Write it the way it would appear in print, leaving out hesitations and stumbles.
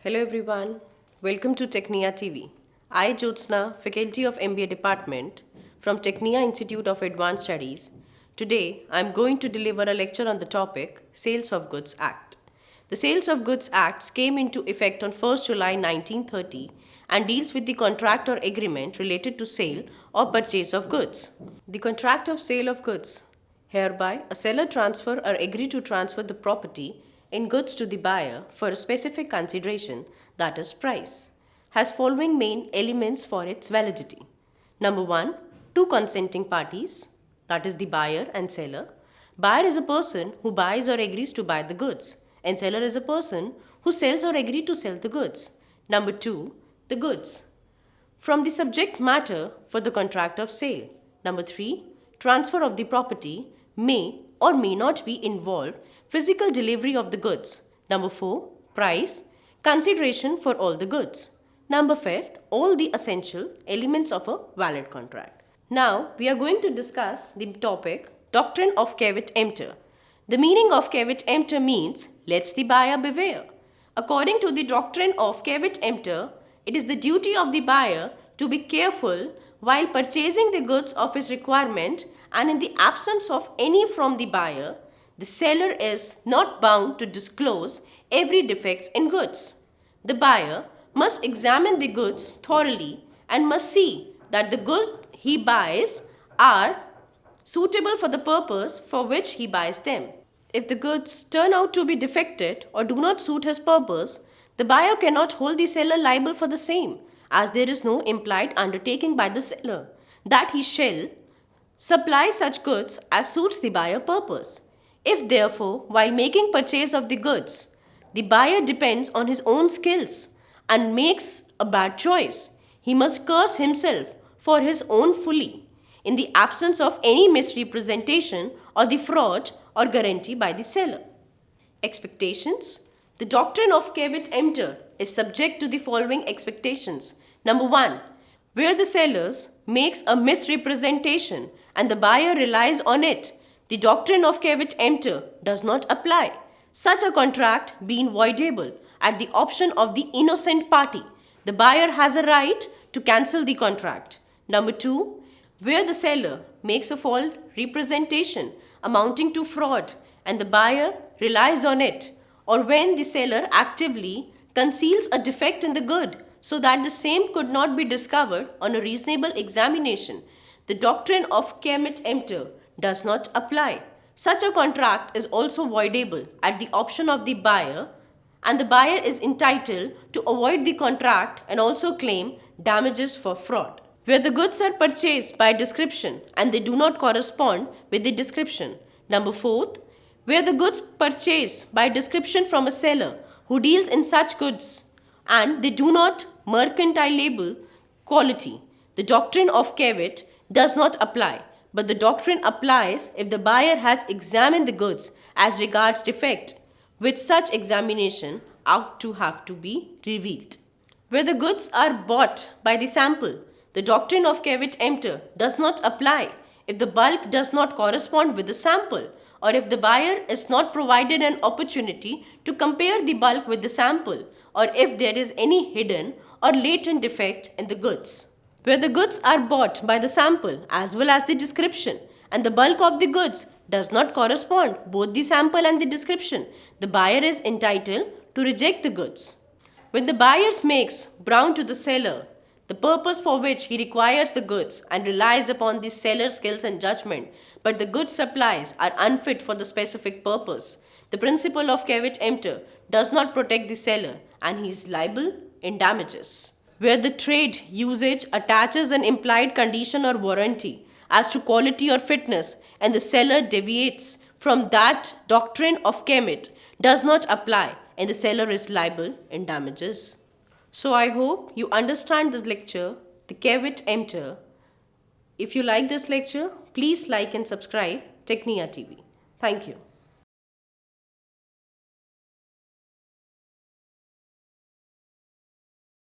Hello everyone, welcome to Technia TV. I, Jyotsna, Faculty of MBA Department from Technia Institute of Advanced Studies. Today, I am going to deliver a lecture on the topic Sales of Goods Act. The Sales of Goods Act came into effect on 1st July 1930 and deals with the contract or agreement related to sale or purchase of goods. The contract of sale of goods. Hereby, a seller transfer or agree to transfer the property in goods to the buyer for a specific consideration, that is price, has following main elements for its validity. Number 1, two consenting parties, that is the buyer and seller. Buyer is a person who buys or agrees to buy the goods, and seller is a person who sells or agrees to sell the goods. Number 2, the goods. From the subject matter for the contract of sale. Number 3, transfer of the property may or may not be involved physical delivery of the goods. Number 4, price, consideration for all the goods. Number 5, all the essential elements of a valid contract. Now, we are going to discuss the topic Doctrine of Caveat Emptor. The meaning of caveat emptor means, lets the buyer beware. According to the doctrine of caveat emptor, it is the duty of the buyer to be careful while purchasing the goods of his requirement, and in the absence of any from the buyer, the seller is not bound to disclose every defect in goods. The buyer must examine the goods thoroughly and must see that the goods he buys are suitable for the purpose for which he buys them. If the goods turn out to be defective or do not suit his purpose, the buyer cannot hold the seller liable for the same, as there is no implied undertaking by the seller that he shall supply such goods as suits the buyer purpose. If therefore, while making purchase of the goods, the buyer depends on his own skills and makes a bad choice, he must curse himself for his own folly, in the absence of any misrepresentation or the fraud or guarantee by the seller. Expectations. The doctrine of caveat emptor is subject to the following expectations. Number 1, where the seller makes a misrepresentation and the buyer relies on it, the doctrine of caveat emptor does not apply. Such a contract being voidable at the option of the innocent party, the buyer has a right to cancel the contract. Number 2, where the seller makes a false representation amounting to fraud and the buyer relies on it, or when the seller actively conceals a defect in the good so that the same could not be discovered on a reasonable examination, the doctrine of caveat emptor does not apply. Such a contract is also voidable at the option of the buyer, and the buyer is entitled to avoid the contract and also claim damages for fraud. Where the goods are purchased by description and they do not correspond with the description. Number 4, where the goods purchased by description from a seller who deals in such goods and they do not mercantile label quality, the doctrine of caveat does not apply, but the doctrine applies if the buyer has examined the goods as regards defect, which such examination ought to have to be revealed. Where the goods are bought by the sample, the doctrine of caveat emptor does not apply if the bulk does not correspond with the sample, or if the buyer is not provided an opportunity to compare the bulk with the sample, or if there is any hidden or latent defect in the goods. Where the goods are bought by the sample as well as the description, and the bulk of the goods does not correspond both the sample and the description, the buyer is entitled to reject the goods. When the buyer makes brown to the seller the purpose for which he requires the goods and relies upon the seller's skills and judgment, but the goods supplies are unfit for the specific purpose, the principle of caveat emptor does not protect the seller and he is liable in damages. Where the trade usage attaches an implied condition or warranty as to quality or fitness and the seller deviates from that, doctrine of caveat does not apply and the seller is liable in damages. So I hope you understand this lecture, the caveat emptor. If you like this lecture, please like and subscribe Technia TV. Thank you.